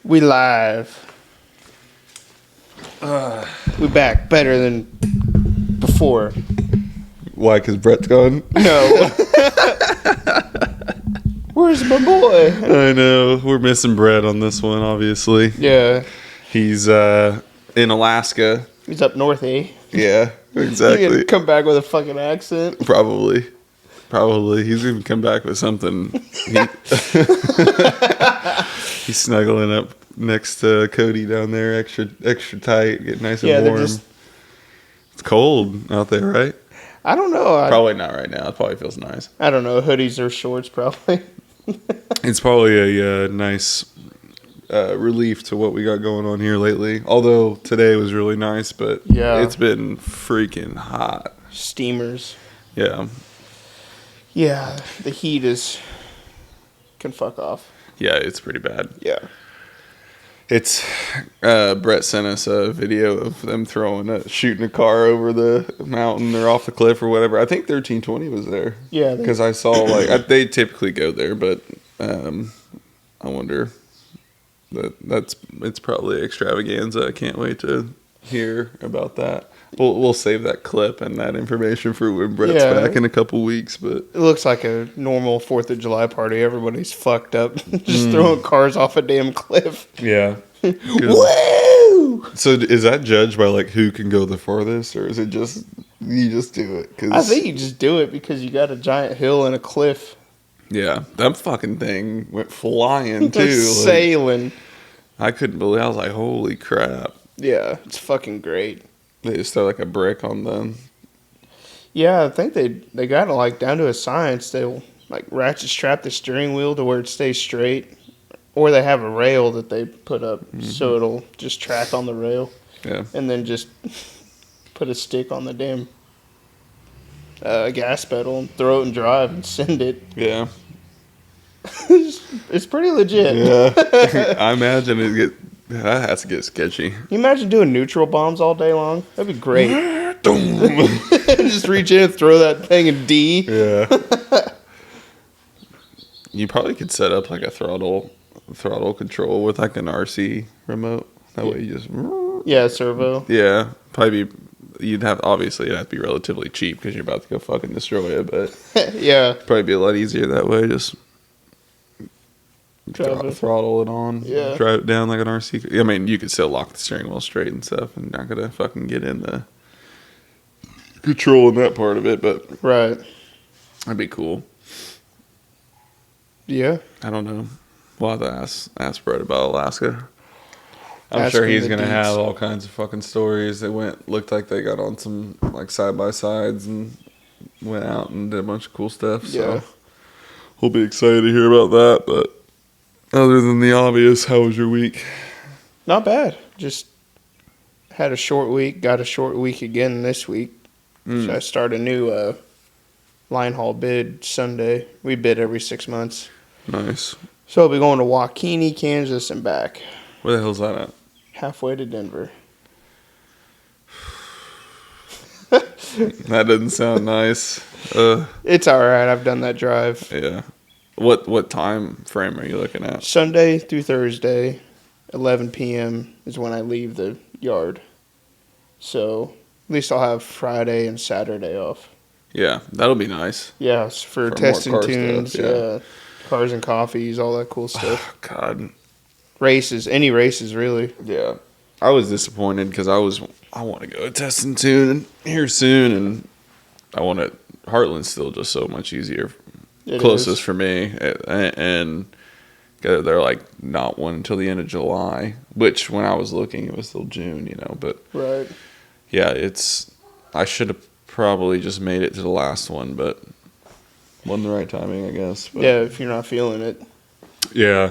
We live. We back better than before. Why? Because Bret's gone? No. Where's my boy? I know. We're missing Bret on this one, obviously. Yeah. He's in Alaska. He's up north, eh? Yeah, He's exactly. gonna come back with a fucking accent. Probably. He's going to come back with something. He's snuggling up next to Cody down there, extra tight, get nice and warm. It's cold out there, right? I don't know. Probably not right now. It probably feels nice. I don't know. Hoodies or shorts, probably. It's probably a nice relief to what we got going on here lately. Although today was really nice, but yeah, it's been freaking hot. Steamers. Yeah. Yeah, the heat can fuck off. Yeah, it's pretty bad. Yeah. It's Bret sent us a video of them shooting a car over the mountain or off the cliff or whatever. I think 1320 was there. Yeah, because I saw they typically go there, but I wonder it's probably extravaganza. I can't wait to hear about that. We'll save that clip and that information for when Bret's back in a couple weeks. But it looks like a normal 4th of July party. Everybody's fucked up, just throwing cars off a damn cliff. Yeah. Woo! So is that judged by who can go the farthest, or is it just you just do it? I think you just do it because you got a giant hill and a cliff. Yeah, that fucking thing went flying too, sailing. I couldn't believe. I was like, holy crap! Yeah, it's fucking great. They just throw a brick on them. Yeah, I think they got it down to a science. They'll ratchet strap the steering wheel to where it stays straight, or they have a rail that they put up so it'll just track on the rail. Yeah, and then just put a stick on the damn gas pedal and throw it and drive and send it. Yeah, it's pretty legit. Yeah, I imagine that has to get sketchy. Can you imagine doing neutral bombs all day long? That'd be great. Just reach in and throw that thing in D. Yeah. You probably could set up a throttle control with an RC remote. That way you just... Yeah, servo. Yeah. Probably it'd have to be relatively cheap because you're about to go fucking destroy it, but... Yeah. Probably be a lot easier that way. Just... throttle it on. Yeah. Drive it down like an RC. I mean, you could still lock the steering wheel straight and stuff and not gonna fucking get in the controlling that part of it, but right. That'd be cool. Yeah. I don't know. We'll have to ask Bret about Alaska. I'm sure he's gonna have all kinds of fucking stories. They looked like they got on some side by sides and went out and did a bunch of cool stuff. So yeah. We'll be excited to hear about that, but other than the obvious, how was your week? Not bad. Just had a short week. Got a short week again this week. So I start a new line haul bid Sunday. We bid every 6 months. Nice. So I'll be going to Waukene, Kansas, and back. Where the hell's that at? Halfway to Denver. That doesn't sound nice. It's all right. I've done that drive. Yeah. What time frame are you looking at? Sunday through Thursday, 11 p.m. is when I leave the yard. So at least I'll have Friday and Saturday off. Yeah, that'll be nice. Yeah, for testing tunes, stuff, yeah. Cars and coffees, all that cool stuff. Oh, God. Races, any races really. Yeah. I was disappointed because I want to go testing tune here soon, and Heartland's still just so much easier. Closest for me, and they're not one until the end of July, which when I was looking it was still June, but right. Yeah, I should have probably just made it to the last one, but wasn't the right timing, I guess. But, yeah, if you're not feeling it. Yeah,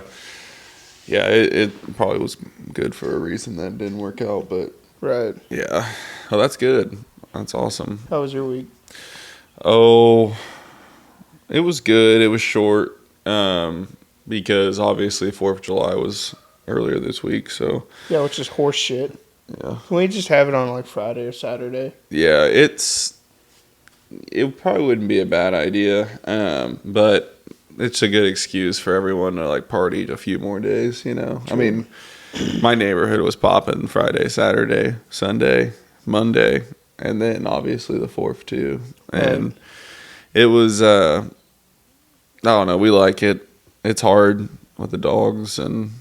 it probably was good for a reason that didn't work out, but right. Yeah, well, that's good. That's awesome. How was your week? Oh, it was good. It was short because obviously 4th of July was earlier this week. So yeah, which is horse shit. Yeah. Can we just have it on Friday or Saturday? Yeah, it probably wouldn't be a bad idea. But it's a good excuse for everyone to like party a few more days, you know. True. I mean, my neighborhood was popping Friday, Saturday, Sunday, Monday, and then obviously the 4th too. And it was I don't know, we like it. It's hard with the dogs and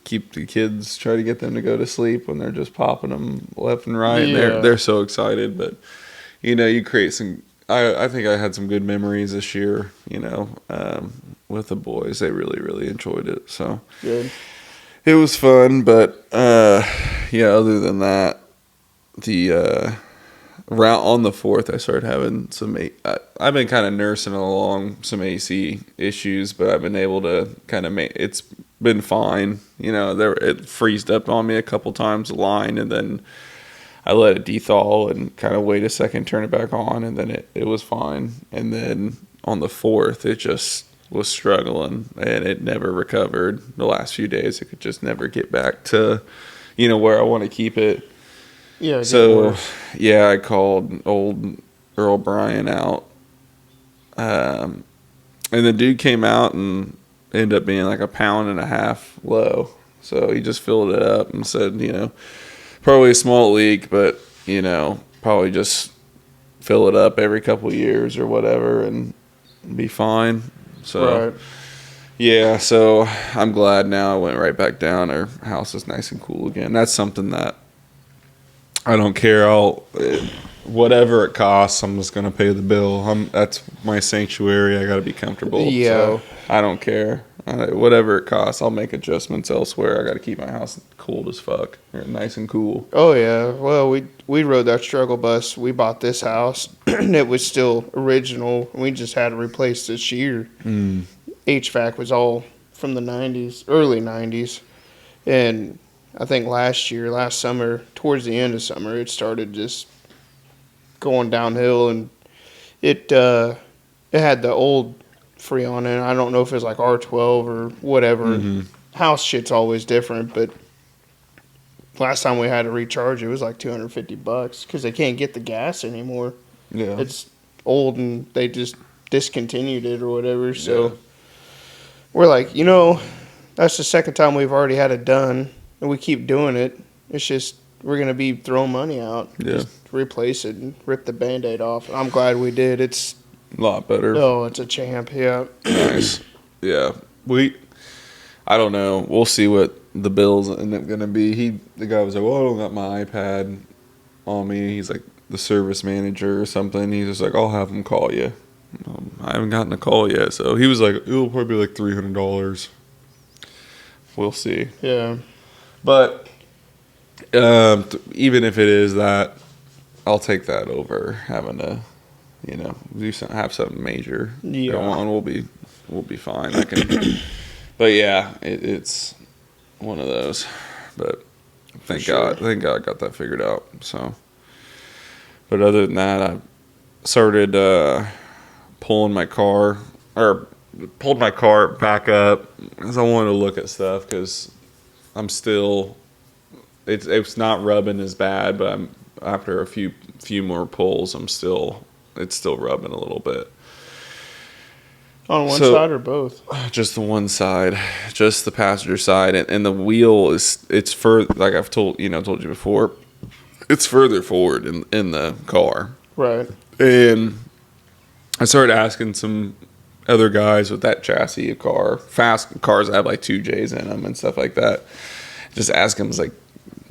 keep the kids, try to get them to go to sleep when they're just popping them left and right. Yeah. And they're so excited, but you know, you create some. I think I had some good memories this year. You know, with the boys, they really enjoyed it. So Good. it was fun, but yeah. Other than that, the around on the 4th, I started having some. I've been kind of nursing along some AC issues, but I've been able to kind of make. It's been fine. You know, it freezed up on me a couple times, the line, and then I let it dethaw and kind of wait a second, turn it back on, and then it was fine. And then on the 4th, it just was struggling, and it never recovered. The last few days, it could just never get back to, you know, where I want to keep it. Yeah. So, yeah, I called old Earl Bryan out. And the dude came out and ended up being like 1.5 pounds low. So he just filled it up and said, you know, probably a small leak, but, you know, probably just fill it up every couple of years or whatever and be fine. So, Right. yeah, so I'm glad now I went right back down. Our house is nice and cool again. That's something that I don't care. Whatever it costs, I'm just going to pay the bill. That's my sanctuary. I got to be comfortable. Yeah. So I don't care. Whatever it costs, I'll make adjustments elsewhere. I got to keep my house cold as fuck, nice and cool. Oh yeah. Well, we rode that struggle bus. We bought this house, and it was still original. We just had to replace this year. HVAC was all from the '90s, early '90s, and I think last summer, towards the end of summer, it started just going downhill, and it had the old Freon in it. I don't know if it's like R12 or whatever. House shit's always different, but last time we had to recharge it was like $250 because they can't get the gas anymore. Yeah. It's old and they just discontinued it or whatever. So Yeah. we're like, you know, that's the second time we've already had it done, and we keep doing it. It's just we're gonna be throwing money out. Yeah. Just replace it and rip the Band-Aid off. I'm glad we did. It's A lot better. it's a champ. Yeah. Nice. Yeah. I don't know. We'll see what the bills end up going to be. The guy was like, well, I don't got my iPad on me. He's like the service manager or something. He's just like, I'll have him call you. I haven't gotten a call yet. So he was like, it'll probably be like $300. We'll see. Yeah. But even if it is that, I'll take that over having to, you know, have something major go on. We'll be fine. I can. But yeah, it's one of those. But thank God I got that figured out. So, but other than that, I started pulled my car back up because I wanted to look at stuff because I'm still. It's not rubbing as bad, but after a few more pulls, it's still rubbing a little bit. On one side or both? Just the one side, just the passenger side, and the wheel it's further. Like I've told you before, it's further forward in the car. Right. And I started asking some other guys with that chassis of car, fast cars that have like 2Js in them and stuff like that. Just ask them, like,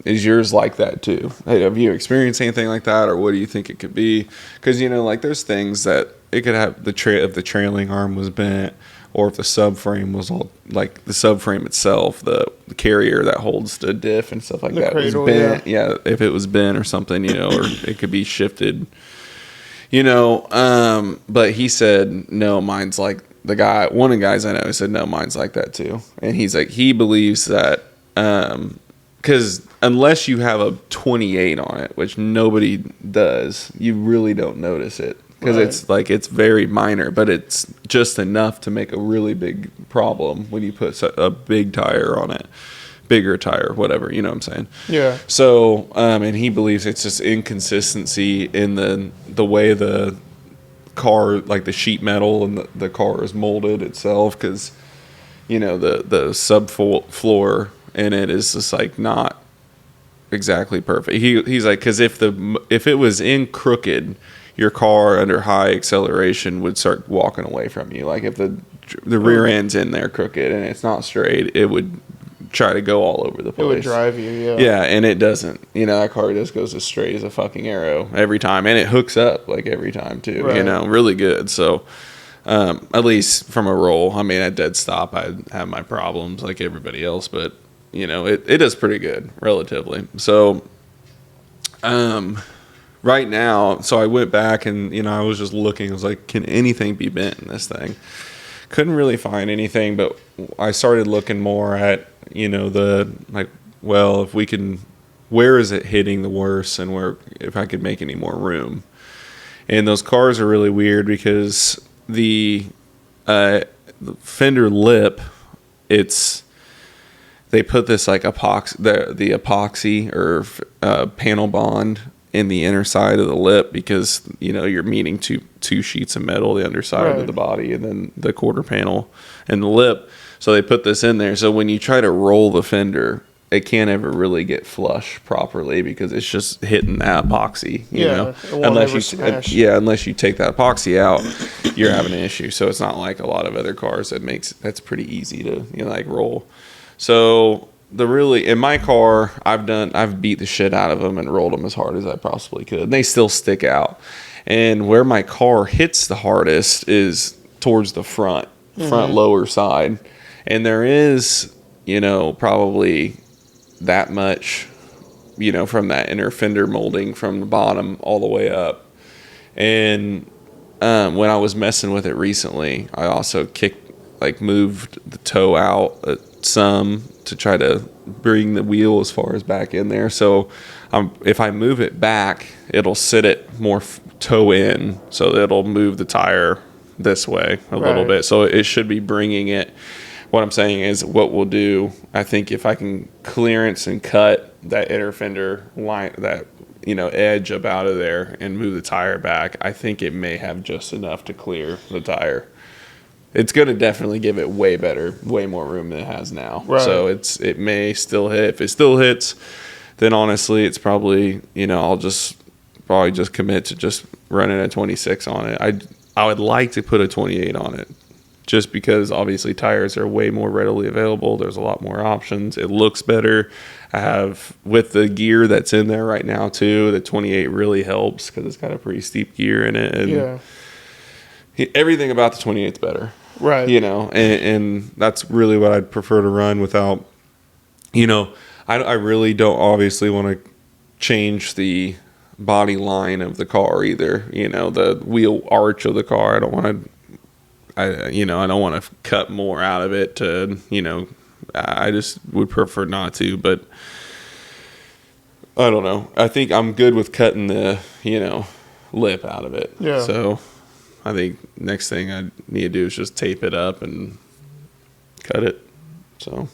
is yours like that too? Hey, have you experienced anything like that, or what do you think it could be? Because like there's things that it could have if the trailing arm was bent, or if the subframe was all like the subframe itself, the carrier that holds the diff and stuff like that cradle, was bent. Yeah, if it was bent or something, or it could be shifted. But he said no, mine's like one of the guys I know said no, mine's like that too, and he's like he believes that because unless you have a 28 on it, which nobody does, you really don't notice it. Because it's very minor, but it's just enough to make a really big problem when you put a big tire on it, bigger tire, whatever, you know what I'm saying? Yeah. So, and he believes it's just inconsistency in the way the car, like the sheet metal and the car is molded itself, because the subfloor in it is just like not exactly perfect. He's like, because if it was in crooked, your car under high acceleration would start walking away from you. Like if the rear end's in there crooked and it's not straight, it would try to go all over the place. It would drive you, yeah. Yeah, and it doesn't. That car just goes as straight as a fucking arrow every time, and it hooks up like every time too. Right. Really good. So at least from a roll, I mean, at dead stop, I have my problems like everybody else, but it is pretty good relatively. So right now, so I went back and I was just looking. I was like, can anything be bent in this thing? Couldn't really find anything, but I started looking more at if we can, where is it hitting the worst, and if I could make any more room. And those cars are really weird because the fender lip, they put this like the epoxy or panel bond in the inner side of the lip, because you're meeting two sheets of metal, the underside of the body and then the quarter panel and the lip. So they put this in there, so when you try to roll the fender, it can't ever really get flush properly because it's just hitting that epoxy, unless you take that epoxy out, you're having an issue. So it's not like a lot of other cars that's pretty easy to roll. So in my car, I've beat the shit out of them and rolled them as hard as I possibly could. And they still stick out. And where my car hits the hardest is towards the front lower side. And there is, probably that much, from that inner fender molding from the bottom all the way up. And when I was messing with it recently, I also moved the toe out some to try to bring the wheel as far as back in there. So if I move it back, it'll sit it more toe in, so it'll move the tire this way a little bit. So it should be bringing it. What I'm saying is, what we'll do, I think if I can clearance and cut that inner fender line, that edge up out of there, and move the tire back, I think it may have just enough to clear the tire. It's going to definitely give it way more room than it has now. Right. So it may still hit. If it still hits, then honestly, it's probably, I'll just commit to just running a 26 on it. I would like to put a 28 on it, just because obviously tires are way more readily available. There's a lot more options. It looks better. I have, with the gear that's in there right now too, the 28 really helps because it's got a pretty steep gear in it. And everything about the 28 is better. Right. And that's really what I'd prefer to run without, I really don't obviously want to change the body line of the car either. The wheel arch of the car. I don't want to cut more out of it to, I just would prefer not to, but I don't know. I think I'm good with cutting the, lip out of it. Yeah. So I think next thing I need to do is just tape it up and cut it. So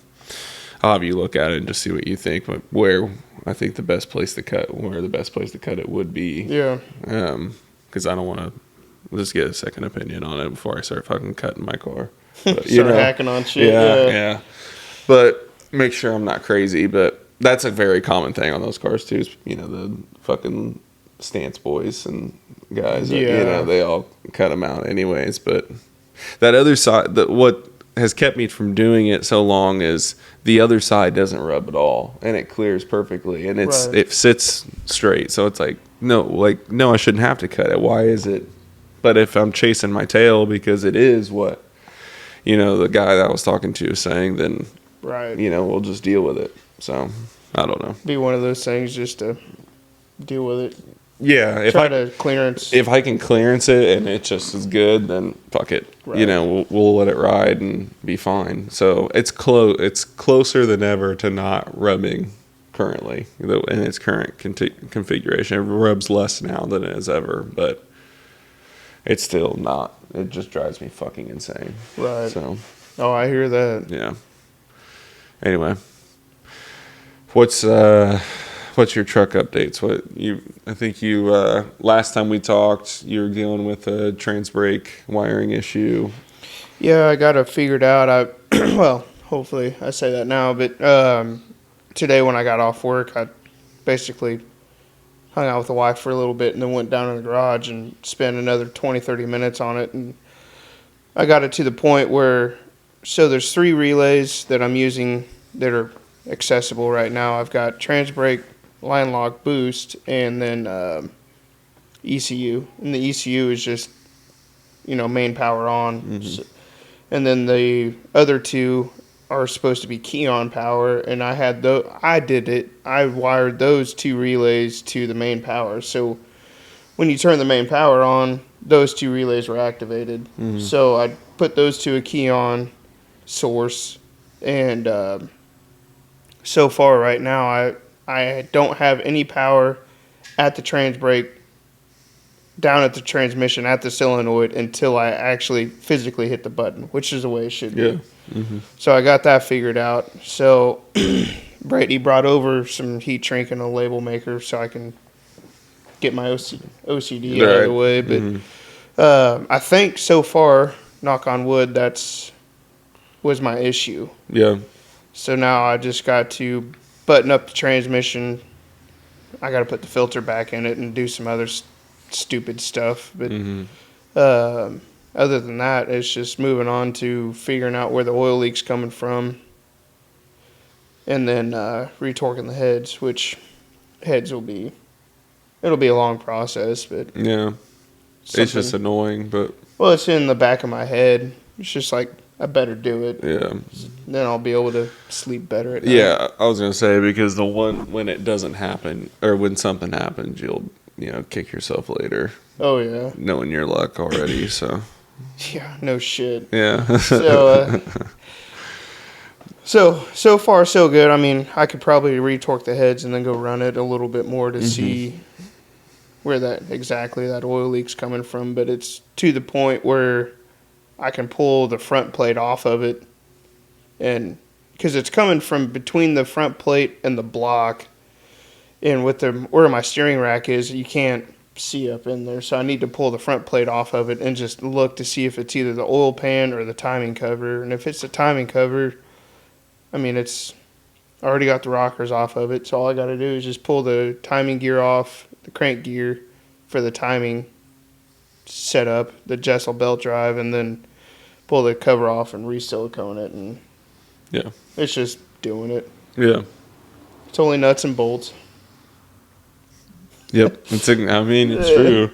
I'll have you look at it and just see what you think, where I think the best place to cut it would be. Yeah. Because I don't want to just get a second opinion on it before I start fucking cutting my car. But, hacking on shit. Yeah. But make sure I'm not crazy. But that's a very common thing on those cars too. Is, the fucking stance boys and guys. They all cut them out anyways. But that other side, what has kept me from doing it so long is the other side doesn't rub at all, and it clears perfectly, and it sits straight. So it's like no, I shouldn't have to cut it. Why is it? But if I'm chasing my tail because it is what, the guy that I was talking to is saying, then, we'll just deal with it. So, I don't know. Be one of those things just to deal with it. Yeah. If I can clearance it and it just is good, then fuck it. Right. We'll let it ride and be fine. So, it's closer than ever to not rubbing currently in its current configuration. It rubs less now than it has ever, but it's still not. It just drives me fucking insane. Right. So. Oh, I hear that. Yeah. Anyway, what's what's your truck updates? I think you last time we talked, you were dealing with a trans brake wiring issue. Yeah, I got it figured out. Well, hopefully I say that now, but today when I got off work, I basically hung out with the wife for a little bit and then went down in the garage and spent another 20-30 minutes on it. And I got it to the point where, so there's 3 relays that I'm using that are accessible right now. I've got trans brake, line lock, boost, and then ECU. And the ECU is just, main power on. Mm-hmm. So, and then the other 2 are supposed to be key on power, and I wired those 2 relays to the main power. So when you turn the main power on, those 2 relays were activated. Mm-hmm. So I put those to a key on source, and so far right now I don't have any power at the trans brake, down at the transmission, at the solenoid, until I actually physically hit the button, which is the way it should be. Yeah. Mm-hmm. So I got that figured out. So Brady brought over some heat shrink and a label maker so I can get my OCD out of the way. But I think so far, knock on wood, was my issue. Yeah. So now I just got to button up the transmission. I got to put the filter back in it and do some other stupid stuff. But other than that, it's just moving on to figuring out where the oil leak's coming from, and then retorquing the heads, which heads it'll be a long process, but yeah, it's just annoying. But well, it's in the back of my head. It's just like I better do it. Yeah, then I'll be able to sleep better at night. Yeah, I was gonna say, because the one when it doesn't happen, or when something happens, you'll kick yourself later. Oh yeah, knowing your luck already. So yeah, no shit. Yeah. So far so good. I mean, I could probably retorque the heads and then go run it a little bit more to see where that oil leak's coming from. But it's to the point where I can pull the front plate off of it, and because it's coming from between the front plate and the block, and with where my steering rack is, you can't see up in there, so I need to pull the front plate off of it and just look to see if it's either the oil pan or the timing cover. And if it's the timing cover, I mean, I already got the rockers off of it, so all I got to do is just pull the timing gear off, the crank gear for the timing setup, the Jessel belt drive, and then pull the cover off and re-silicone it, and yeah, it's just doing it. Yeah, it's only nuts and bolts. Yep, it's true.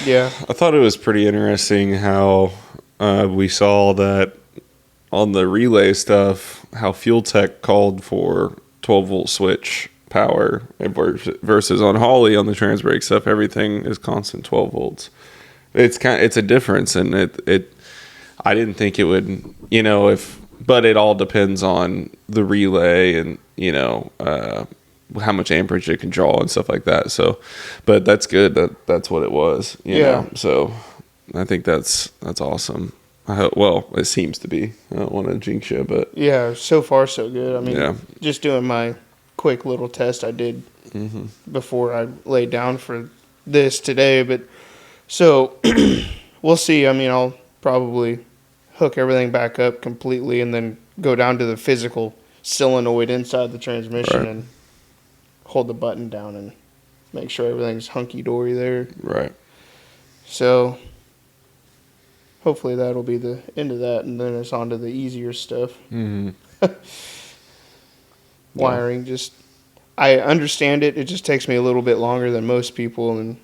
Yeah. I thought it was pretty interesting how we saw that on the relay stuff, how Fuel Tech called for 12-volt switch power versus on Holley on the trans brake stuff, everything is constant 12 volts. It's a difference, and I didn't think it would, but it all depends on the relay and how much amperage it can draw and stuff like that. So, but that's good. That's what it was. You know? So, I think that's awesome. Well, it seems to be. I don't want to jinx you, but yeah, so far so good. I mean, just doing my quick little test I did before I laid down for this today. But so we'll see. I mean, I'll probably hook everything back up completely and then go down to the physical solenoid inside the transmission and hold the button down and make sure everything's hunky-dory there. Right. So hopefully that'll be the end of that, and then it's on to the easier stuff. Wiring, I understand it. It just takes me a little bit longer than most people, and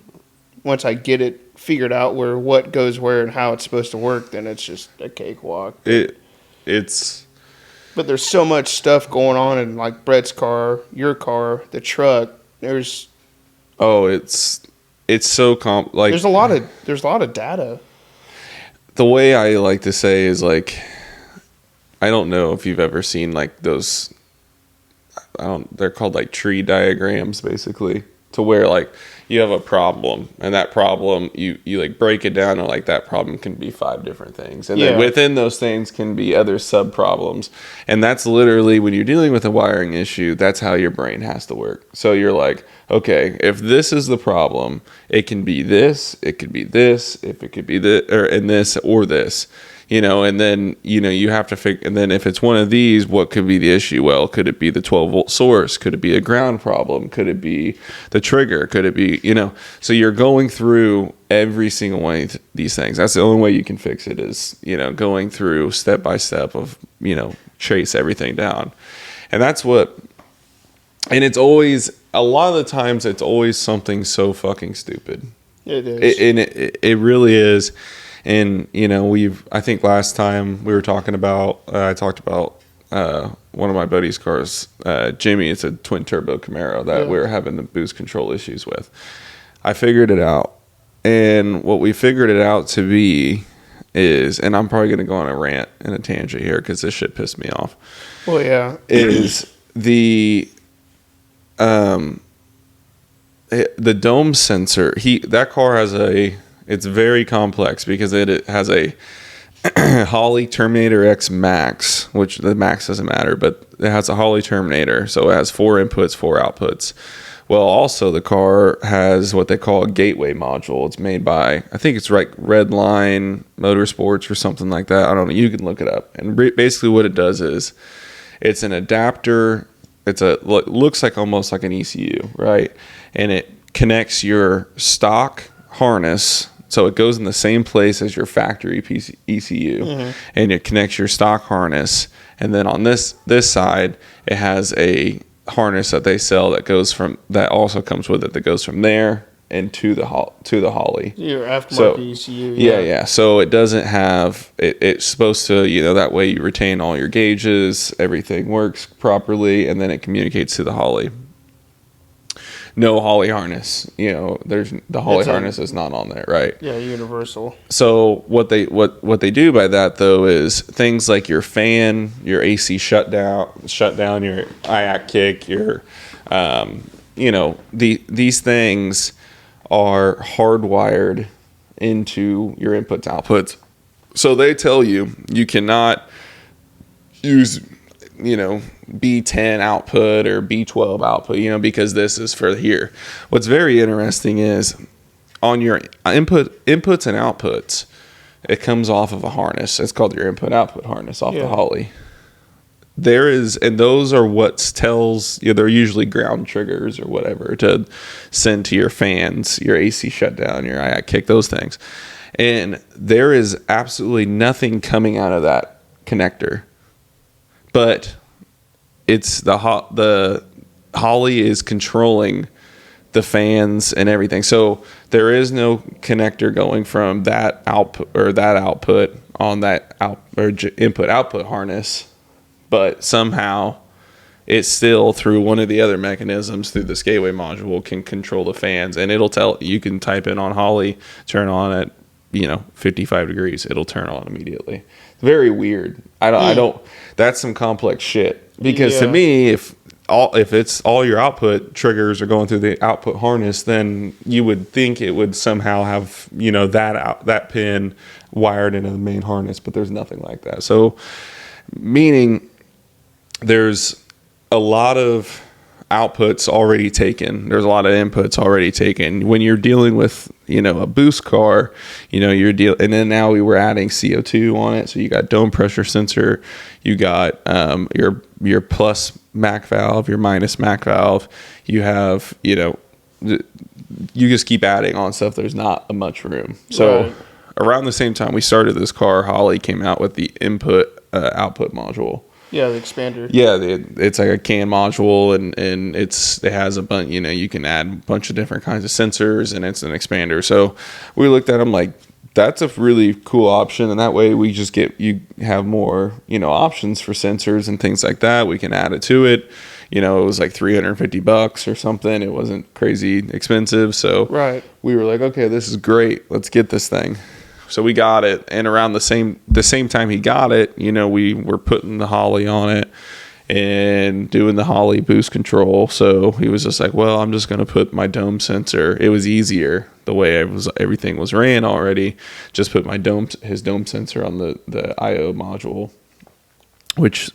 once I get it figured out what goes where and how it's supposed to work, then it's just a cakewalk. But there's so much stuff going on in like Bret's car, your car, the truck. It's so there's a lot of data. The way I like to say is like, I don't know if you've ever seen like those, they're called like tree diagrams basically, to where like you have a problem, and that problem you like break it down, and like that problem can be 5 different things, and then within those things can be other sub problems. And that's literally when you're dealing with a wiring issue, that's how your brain has to work. So you're like, okay, if this is the problem, it can be this, it could be this, if it could be this, or in this or this. And then, you have to figure, and then if it's one of these, what could be the issue? Well, could it be the 12-volt source? Could it be a ground problem? Could it be the trigger? Could it be, so you're going through every single one of these things. That's the only way you can fix it is, going through step by step of, chase everything down. And that's and it's always, a lot of the times it's always something so fucking stupid. It is. It really is. And, I think last time we were talking about, I talked about one of my buddy's cars, Jimmy. It's a twin turbo Camaro that we were having the boost control issues with. I figured it out. And what we figured it out to be is, and I'm probably going to go on a rant and a tangent here because this shit pissed me off. Well, yeah. Is the dome sensor. That car has it's very complex because it has a Holley Terminator X Max, which the Max doesn't matter, but it has a Holley Terminator, so it has 4 inputs, 4 outputs. Well, also the car has what they call a gateway module. It's made by, I think it's like Redline Motorsports or something like that. I don't know. You can look it up. And basically what it does is it's an adapter. Looks like almost like an ECU, right? And it connects your stock harness, so it goes in the same place as your factory ECU, and it connects your stock harness. And then on this side, it has a harness that they sell that also comes with it, that goes from there and to the Holley. Your aftermarket ECU. Yeah. So it doesn't have it's supposed to, that way you retain all your gauges, everything works properly, and then it communicates to the Holley. No Holley harness, there's the Holley harness is not on there, right? Yeah, universal. So what they do by that though is things like your fan, your AC shutdown, your IAC kick, your these things are hardwired into your inputs outputs. So they tell you cannot use B10 output or B12 output, because this is for here. What's very interesting is on your inputs and outputs, it comes off of a harness. It's called your input output harness off the Holley. And those are what tells they're usually ground triggers or whatever to send to your fans, your AC shutdown, your IAC kick, those things. And there is absolutely nothing coming out of that connector. But it's the Holley is controlling the fans and everything. So there is no connector going from that output on that input output harness, but somehow it's still through one of the other mechanisms through this gateway module can control the fans, and it'll tell you can type in on Holley, turn on at 55 degrees, it'll turn on immediately. Very weird. I don't. That's some complex shit. Because to me, if it's all your output triggers are going through the output harness, then you would think it would somehow have that pin wired into the main harness. But there's nothing like that. So, meaning there's a lot of outputs already taken. There's a lot of inputs already taken. When you're dealing with, a boost car, and then now we were adding CO2 on it. So you got dome pressure sensor, you got your plus MAC valve, your minus MAC valve. You have, you just keep adding on stuff. There's not much room. So around the same time we started this car, Holley came out with the input output module. Yeah, the expander. Yeah, it's like a CAN module, and it has a bunch. You can add a bunch of different kinds of sensors, and it's an expander. So we looked at them like that's a really cool option, and that way we just you have more options for sensors and things like that. We can add it to it. It was like $350 or something. It wasn't crazy expensive, so we were like, okay, this is great. Let's get this thing. So we got it, and around the same time he got it, we were putting the Holley on it, and doing the Holley boost control. So he was just like, well, I'm just going to put my dome sensor. It was easier the way everything was ran already. Just put his dome sensor on the IO module, which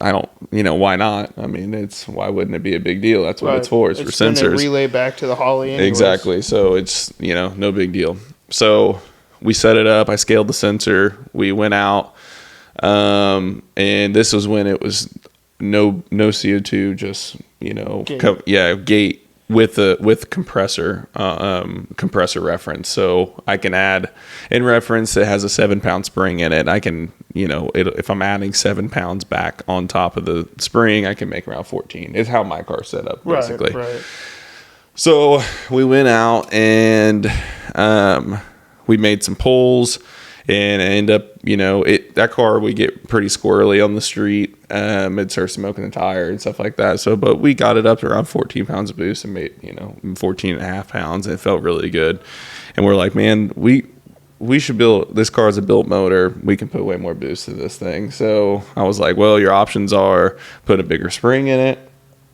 I don't, why not? I mean, why wouldn't it be a big deal? That's what it's for. It's for sensors. Relay back to the Holley anyways. Exactly. So it's, no big deal. So we set it up. I scaled the sensor. We went out. And this was when it was no CO2, just, gate with compressor reference. So I can add in reference, it has a 7-pound spring in it. I can, if I'm adding 7 pounds back on top of the spring, I can make around 14. It's how my car's set up, basically. Right. So we went out and, we made some pulls and end up, that car, we get pretty squirrely on the street. It starts smoking the tire and stuff like that. So, but we got it up to around 14 pounds of boost and made, 14 and a half pounds. And it felt really good. And we're like, man, we should build, this car is a built motor. We can put way more boost to this thing. So I was like, well, your options are put a bigger spring in it.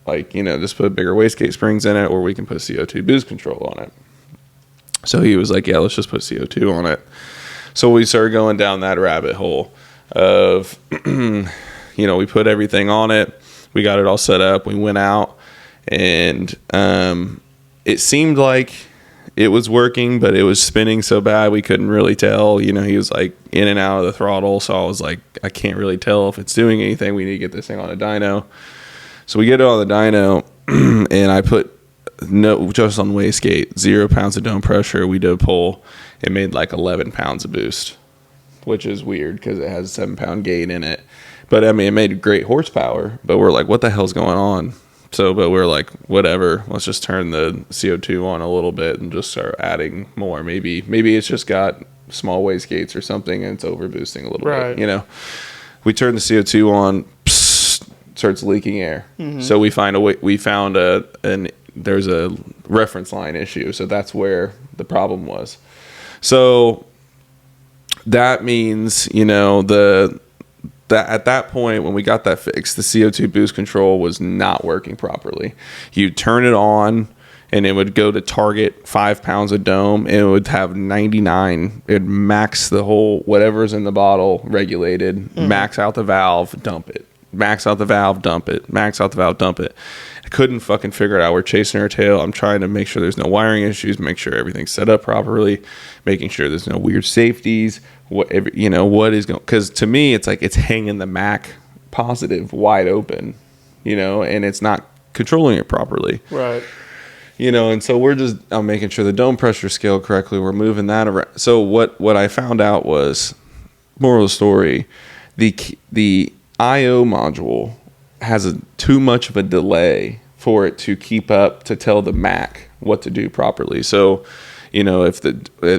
Like, just put bigger wastegate springs in it, or we can put CO2 boost control on it. So he was like, yeah, let's just put CO2 on it. So we started going down that rabbit hole of, we put everything on it. We got it all set up. We went out and it seemed like it was working, but it was spinning so bad we couldn't really tell. He was like in and out of the throttle. So I was like, I can't really tell if it's doing anything. We need to get this thing on a dyno. So we get it on the dyno and I put just on wastegate, 0 pounds of dome pressure. We did a pull. It made like 11 pounds of boost, which is weird because it has a 7-pound gate in it. But I mean, it made great horsepower. But we're like, what the hell's going on? So, but we're like, whatever. Let's just turn the CO2 on a little bit and just start adding more. Maybe it's just got small wastegates or something and it's over boosting a little bit. We turn the CO2 on, starts leaking air. Mm-hmm. So we found there's a reference line issue. So that's where the problem was. So that means, that at that point when we got that fixed, the CO2 boost control was not working properly. You turn it on and it would go to target 5 pounds of dome and it would have 99. It would max the whole, whatever's in the bottle regulated, max out the valve, dump it. Max out the valve, dump it. Max out the valve, dump it. I couldn't fucking figure it out. We're chasing our tail. I'm trying to make sure there's no wiring issues, make sure everything's set up properly, making sure there's no weird safeties. What is going? Because to me, it's like it's hanging the Mac positive wide open, and it's not controlling it properly. Right. And so I'm making sure the dome pressure scaled correctly. We're moving that around. So what I found out was, moral of the story, the IO module has too much of a delay for it to keep up to tell the Mac what to do properly. So, if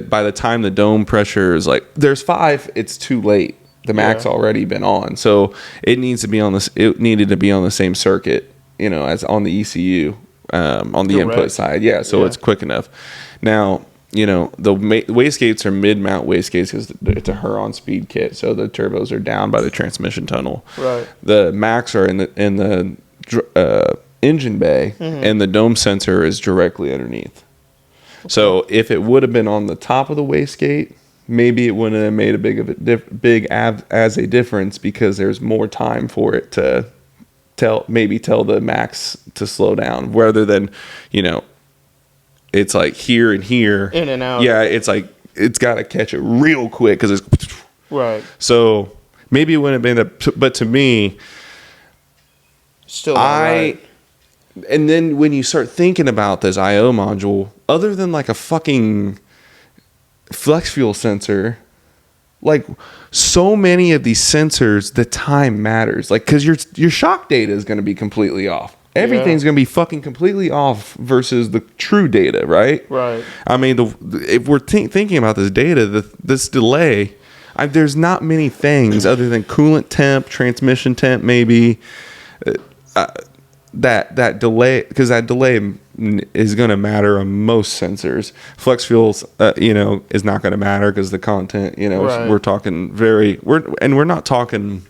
by the time the dome pressure is like there's 5, it's too late. The Mac's already been on, so it needs to be on this. It needed to be on the same circuit, as on the ECU, on the input side. Yeah, so it's quick enough. Now, the wastegates are mid-mount wastegates because it's a Huron speed kit, so the turbos are down by the transmission tunnel. Right. The Macs are in the engine bay, and the dome sensor is directly underneath. Okay. So if it would have been on the top of the wastegate, maybe it wouldn't have made a big as a difference because there's more time for it to tell the Macs to slow down, rather than it's like here and here. In and out. Yeah, it's like it's got to catch it real quick because it's... Right. So maybe it wouldn't have been that... But to me... Still not right. And then when you start thinking about this I/O module, other than like a fucking flex fuel sensor, like so many of these sensors, the time matters. Like, because your shock data is going to be completely off. Everything's going to be fucking completely off versus the true data, right? Right. I mean, if we're thinking about this data, this delay, there's not many things other than coolant temp, transmission temp, maybe that delay, because that delay is going to matter on most sensors. Flex fuels, is not going to matter because the content, right. we're talking we're not talking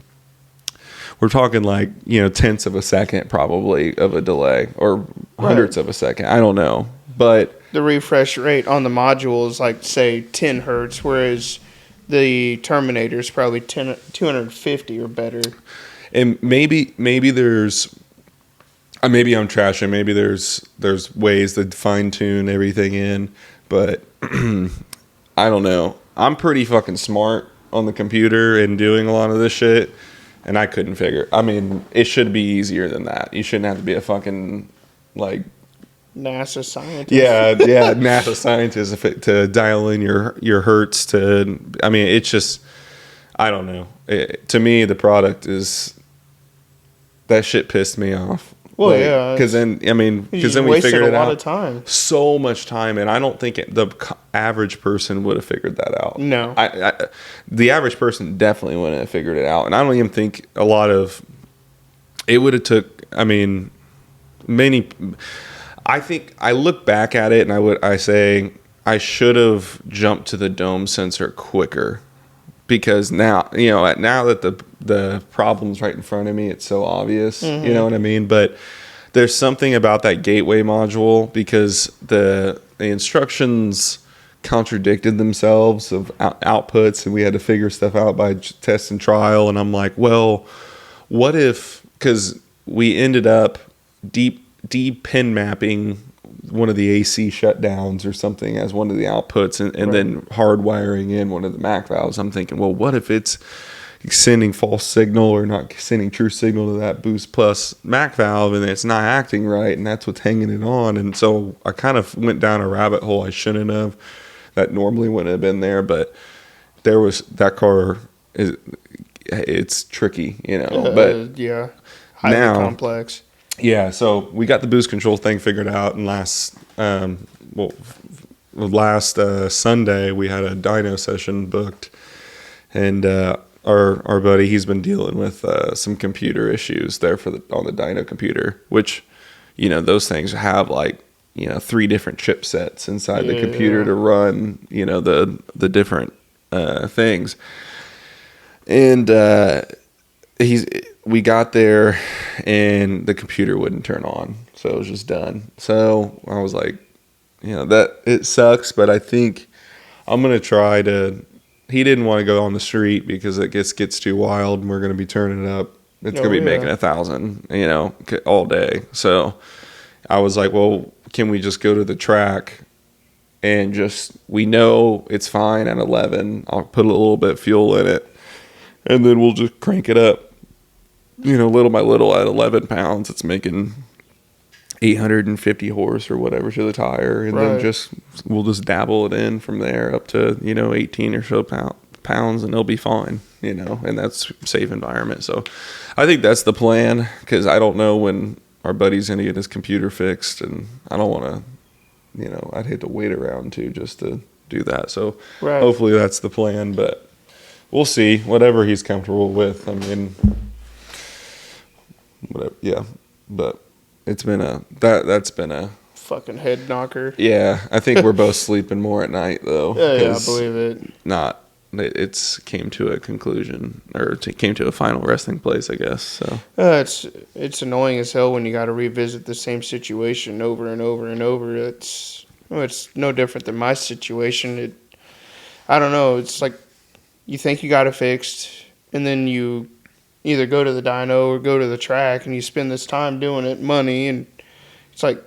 we're talking like, tenths of a second probably of a delay, or hundredths of a second. I don't know. But the refresh rate on the module is like, say, 10 hertz, whereas the Terminator is probably 250 or better. And maybe there's, maybe I'm trashing. Maybe there's ways to fine tune everything in, but I don't know. I'm pretty fucking smart on the computer and doing a lot of this shit, and I couldn't figure. I mean, it should be easier than that. You shouldn't have to be a fucking like NASA scientist. Yeah, NASA scientist to dial in your hertz to. I mean, it's just, I don't know. To me, the product is, that shit pissed me off. Well, yeah, because then we figured it out. A lot of time, so much time, and I don't think the average person would have figured that out. No, the average person definitely wouldn't have figured it out, and I don't even think a lot of it would have took. I mean, many. I think I look back at it, and I say I should have jumped to the dome sensor quicker, because now that the problem's right in front of me, it's so obvious. Mm-hmm. You know what I mean? But there's something about that gateway module, because the instructions contradicted themselves of outputs, and we had to figure stuff out by test and trial. And I'm like, well, what if, because we ended up pin mapping one of the AC shutdowns or something as one of the outputs, and right. Then hardwiring in one of the MAC valves. I'm thinking, well, what if it's sending false signal or not sending true signal to that boost plus MAC valve, and it's not acting right, and that's what's hanging it on? And so I kind of went down a rabbit hole I shouldn't have, that normally wouldn't have been there. But there was, that car is, it's tricky, but yeah, highly complex. Yeah, so we got the boost control thing figured out, and last Sunday we had a dyno session booked, and our buddy, he's been dealing with some computer issues there on the dyno computer, which those things have like 3 different chipsets inside the computer to run the different things, and we got there and the computer wouldn't turn on, so it was just done. So I was like, that it sucks, but I think I'm gonna try to. He didn't want to go on the street because it gets too wild, and we're gonna be turning it up. It's gonna be making 1,000, all day. So I was like, well, can we just go to the track and we know it's fine at 11. I'll put a little bit of fuel in it, and then we'll just crank it up. Little by little, at 11 pounds, it's making 850 horse or whatever to the tire, and right. Then we'll just dabble it in from there up to 18 or so pounds, and it'll be fine. And that's safe environment. So I think that's the plan, because I don't know when our buddy's gonna get his computer fixed, and I don't want to, I'd hate to wait around just to do that. So right. Hopefully that's the plan, but we'll see. Whatever he's comfortable with. I mean. Whatever, yeah, but it's been that's been a fucking head knocker. Yeah, I think we're both sleeping more at night though. Yeah, I believe it. It's came to a conclusion, or came to a final resting place, I guess. So it's annoying as hell when you got to revisit the same situation over and over and over. It's no different than my situation. I don't know. It's like you think you got it fixed, and then you either go to the dyno or go to the track, and you spend this time doing it, money, and it's like,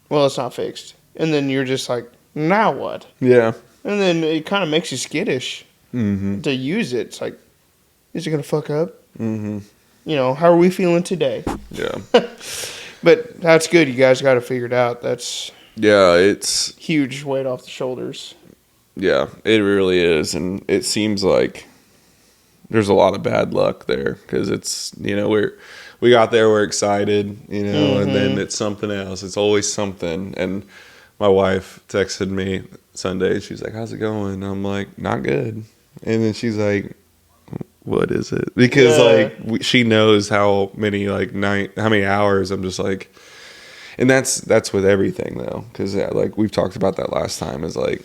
well, it's not fixed. And then you're just like, now what? Yeah. And then it kind of makes you skittish to use it. It's like, is it going to fuck up? Mm-hmm. How are we feeling today? Yeah. But that's good. You guys got it figured out. That's it's huge weight off the shoulders. Yeah, it really is. And it seems like there's a lot of bad luck there, because it's, we got there, we're excited, and then it's something else. It's always something. And my wife texted me Sunday. She's like, how's it going? And I'm like, not good. And then she's like, what is it? Because she knows how many hours I'm just like, and that's with everything though. Cause we've talked about that last time, is like,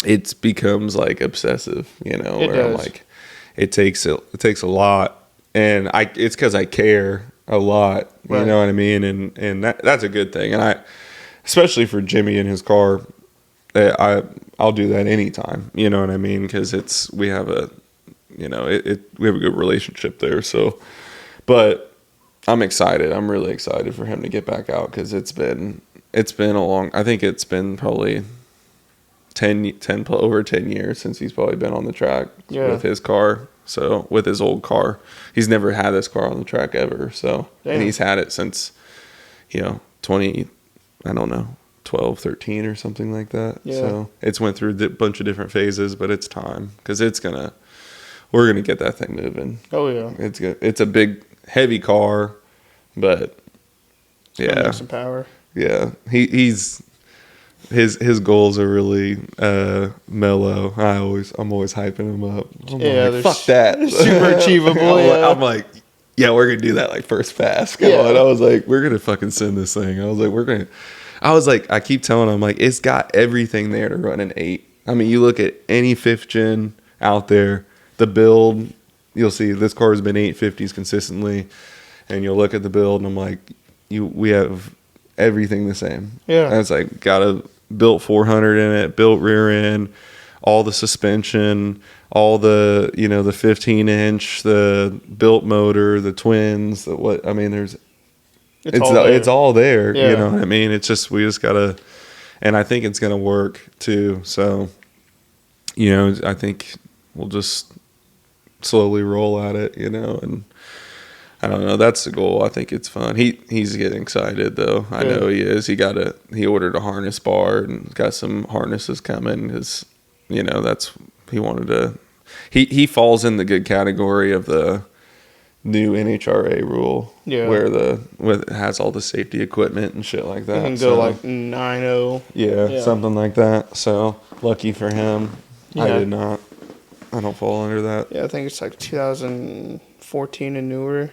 it becomes like obsessive, where I'm like, it takes a lot and it's because I care a lot. Right. You know what I mean? And that's a good thing. And especially for Jimmy and his car, I'll do that anytime. You know what I mean? Because we have a we have a good relationship there. So, but I'm excited. I'm really excited for him to get back out because it's been I think it's been probably 10 over 10 years since he's probably been on the track with his car. So with his old car, he's never had this car on the track ever. So, and he's had it since, 20, I don't know, 12, 13 or something like that. Yeah. So it's went through a bunch of different phases, but it's time because we're going to get that thing moving. Oh yeah. It's good. It's a big, heavy car, but it's make some power. Yeah. His goals are really mellow. I'm always hyping him up. I'm fuck that. Super achievable. I'm like, yeah, we're gonna do that like first pass. Come on. I was like, we're gonna fucking send this thing. I keep telling him like it's got everything there to run an 8. I mean, you look at any 5th gen out there, the build, you'll see this car has been 850s consistently, and you'll look at the build and I'm like, we have everything the same. Yeah. And it's like got a built 400 in it, built rear end, all the suspension, all the, the 15-inch, the built motor, the twins, it's all there. Yeah. You know what I mean? It's just, we just gotta, and I think it's gonna work too. So, I think we'll just slowly roll at it, and I don't know. That's the goal. I think it's fun. He's getting excited though. I know he is. He ordered a harness bar and got some harnesses coming. He wanted to. He falls in the good category of the new NHRA rule, where it has all the safety equipment and shit like that. You can go like 9.0. Yeah, something like that. So lucky for him. Yeah. I did not. I don't fall under that. Yeah, I think it's like 2014 and newer.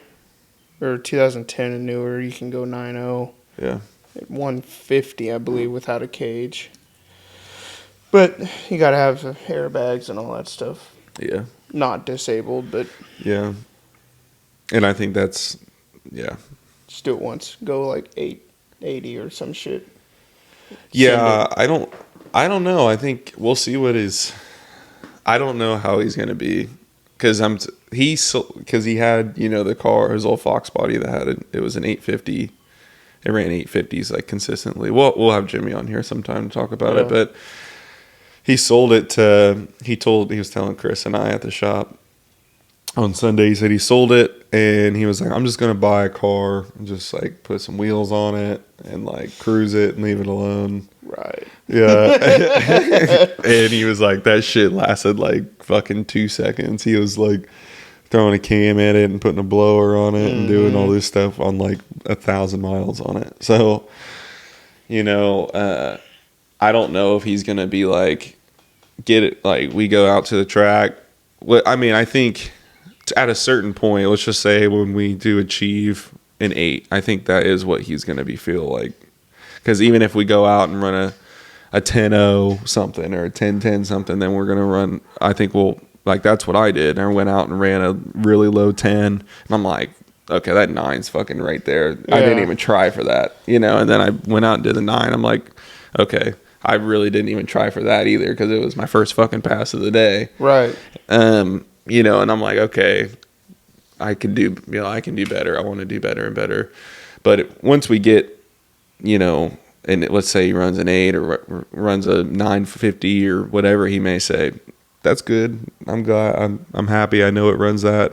Or 2010 and newer, you can go 9.0. Yeah. At 150, I believe, without a cage. But you got to have airbags and all that stuff. Yeah. Not disabled, but... Yeah. And I think that's... Yeah. Just do it once. Go like 880 or some shit. Yeah, I don't know. I think we'll see what his... I don't know how he's going to be. Because he had, the car, his old Fox body that had it was an 850. It ran 850s like consistently. We'll have Jimmy on here sometime to talk about it. But he sold it he was telling Chris and I at the shop on Sunday. He said he sold it and he was like, I'm just going to buy a car and just like put some wheels on it and like cruise it and leave it alone. Right. Yeah. And he was like, that shit lasted like fucking 2 seconds. He was like throwing a cam at it and putting a blower on it and doing all this stuff on like 1,000 miles on it. So, I don't know if he's going to be like, get it, like we go out to the track. I mean, I think at a certain point, let's just say when we do achieve an 8, I think that is what he's going to feel like. Because even if we go out and run a 10.0 something or a 10.10 something, then we're going to run, I think that's what I did. I went out and ran a really low 10, and I'm like, okay, that 9's fucking right there. Yeah. I didn't even try for that, and then I went out and did the 9. I'm like, okay, I really didn't even try for that either because it was my first fucking pass of the day. Right. And I'm like, okay, I can do better. I want to do better and better. But once we get, and let's say he runs an 8 or runs a 950 or whatever he may say, that's good. I'm glad. I'm happy. I know it runs that.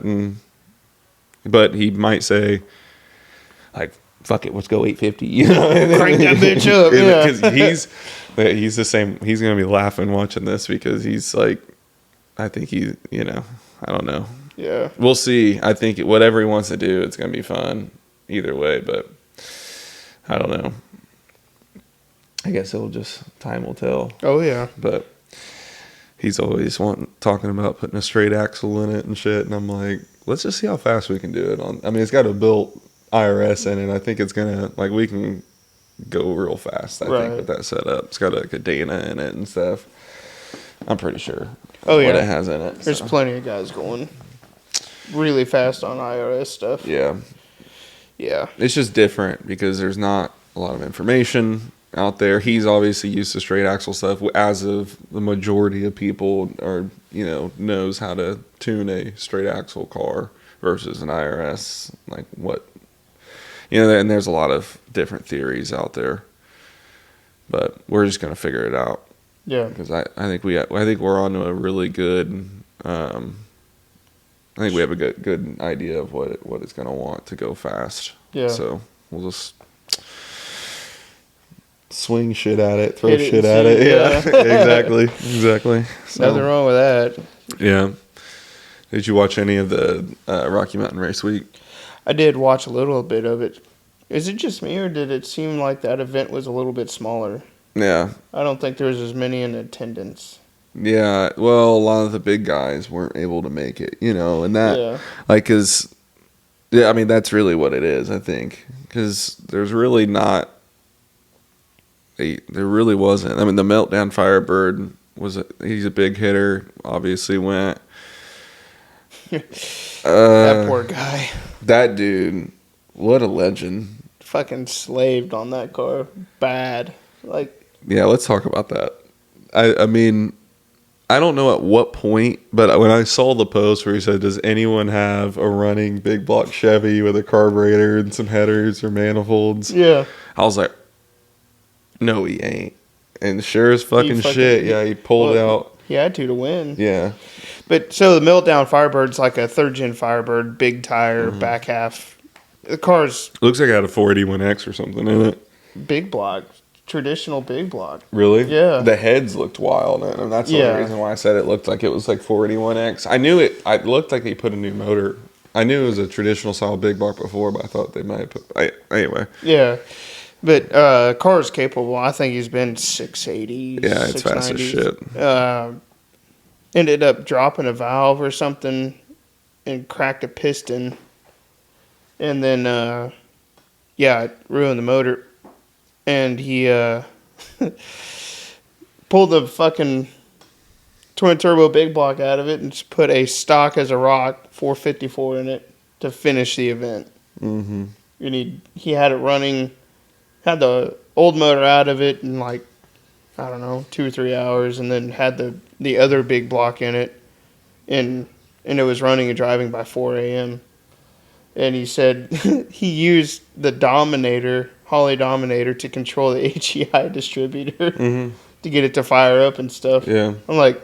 But he might say, like, fuck it, let's go 850. Crank that bitch up. Because he's the same. He's gonna be laughing watching this because he's like, I think I don't know. Yeah. We'll see. I think whatever he wants to do, it's gonna be fun either way. But I don't know. I guess time will tell. Oh yeah. But he's always talking about putting a straight axle in it and shit, and I'm like, let's just see how fast we can do it on. I mean, it's got a built IRS in it. I think it's gonna we can go real fast. I think with that setup, it's got like a Dyno in it and stuff. I'm pretty sure. Oh yeah, what it has in it. There's plenty of guys going. really fast on IRS stuff. Yeah. Yeah. It's just different because there's not a lot of information out there. He's obviously used to straight axle stuff, as of the majority of people are, knows how to tune a straight axle car versus an IRS. Like what, and there's a lot of different theories out there, but we're just going to figure it out. Yeah. Because I think we're on to a really good, I think we have a good idea of what it's going to want to go fast. Yeah. So we'll just swing shit at it, throw Hit it shit and at see, it. yeah. Exactly. So, Nothing wrong with that. yeah. Did you watch any of the Rocky Mountain Race Week? I did watch a little bit of it. Is it just me, or did it seem like that event was a little bit smaller? Yeah. I don't think there was as many in attendance. Yeah. Well, a lot of the big guys weren't able to make it, and that, Yeah. because, yeah, I mean, that's really what it is, I think. Because there's really not, there really wasn't. I mean, the Meltdown Firebird he's a big hitter, obviously went. That poor guy. That dude, what a legend. Fucking slaved on that car. Bad. Like, Yeah, let's talk about that. I mean, I don't know at what point, but when I saw the post where he said, does anyone have a running big block Chevy with a carburetor and some headers or manifolds? yeah. I was like, no, he ain't. And sure as fucking shit, yeah, he pulled out. He had to win. Yeah. But so the Meltdown Firebird's like a third-gen Firebird, big tire, back half. The car's Looks like it had a 481X or something in it. big block, traditional big block. Really? Yeah. The heads looked wild, and that's the only reason why I said it looked like it was like 481X. I knew it looked like he put a new motor. I knew it was a traditional style big block before, but I thought they might have put... Anyway. Yeah. But car's capable. I think he's been 680. Yeah, it's fast as shit. Ended up dropping a valve or something and cracked a piston. And then, it ruined the motor. And he pulled the fucking twin turbo big block out of it and just put a stock as a rock 454 in it to finish the event. Mm-hmm. And he had it running, had the old motor out of it in like, I don't know, 2 or 3 hours, and then had the other big block in it, and it was running and driving by 4 a.m. And he said he used the Holley Dominator, to control the HEI distributor to get it to fire up and stuff. Yeah. I'm like,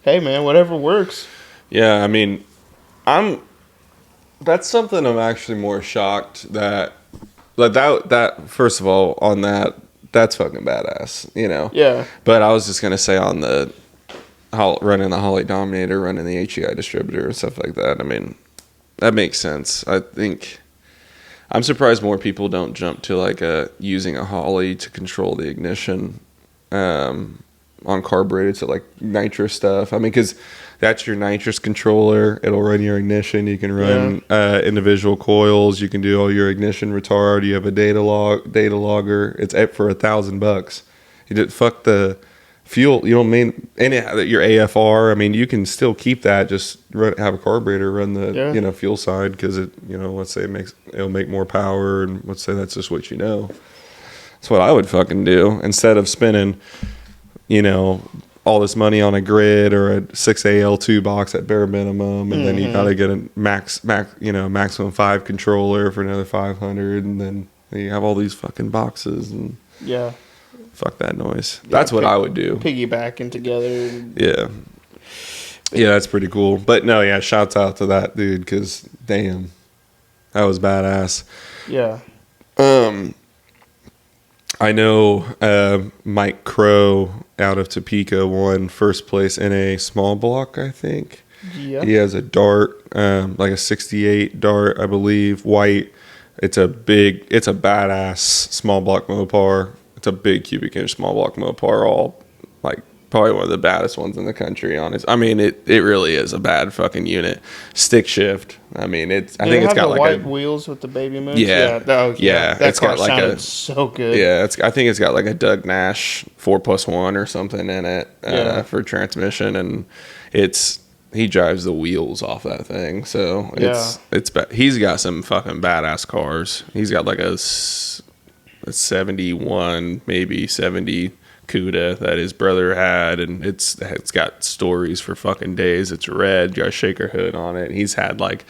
hey man, whatever works. Yeah, I mean, that's something I'm actually more shocked that first of all, on that's fucking badass, Yeah. But I was just gonna say on running the Holley Dominator, running the HEI distributor and stuff like that. I mean, that makes sense. I think I'm surprised more people don't jump to using a Holley to control the ignition on carbureted, so like nitrous stuff. I mean, because that's your nitrous controller. It'll run your ignition. You can run individual coils. You can do all your ignition retard. You have a data logger. It's up for $1,000. You did fuck the fuel. You don't mean your AFR. I mean, you can still keep that. Just have a carburetor run the fuel side, because it let's say it'll make more power, and let's say that's just what you know. That's what I would fucking do instead of spending all this money on a grid or a 6AL2 box at bare minimum, and then you gotta get a maximum 5 controller for another $500, and then you have all these fucking boxes and fuck that noise. That's what I would do. Piggybacking together. Yeah, that's pretty cool. But no, yeah, shouts out to that dude, because damn, that was badass. Yeah. I know Mike Crow out of Topeka won first place in a small block, I think. Yeah. He has a dart, like a 68 dart, I believe, white. It's a badass small block Mopar. It's a big cubic inch small block Mopar, all like probably one of the baddest ones in the country, honest. I mean, it really is a bad fucking unit. Stick shift. I mean, I think it's got like white wheels with the baby moons. Yeah. That it's car got like sounded so good. Yeah, I think it's got like a Doug Nash 4+1 or something in it for transmission, and it's he drives the wheels off that thing. So Yeah. he's got some fucking badass cars. He's got like a 71, maybe 70 Cuda that his brother had, and it's got stories for fucking days. It's red, got a shaker hood on it. He's had like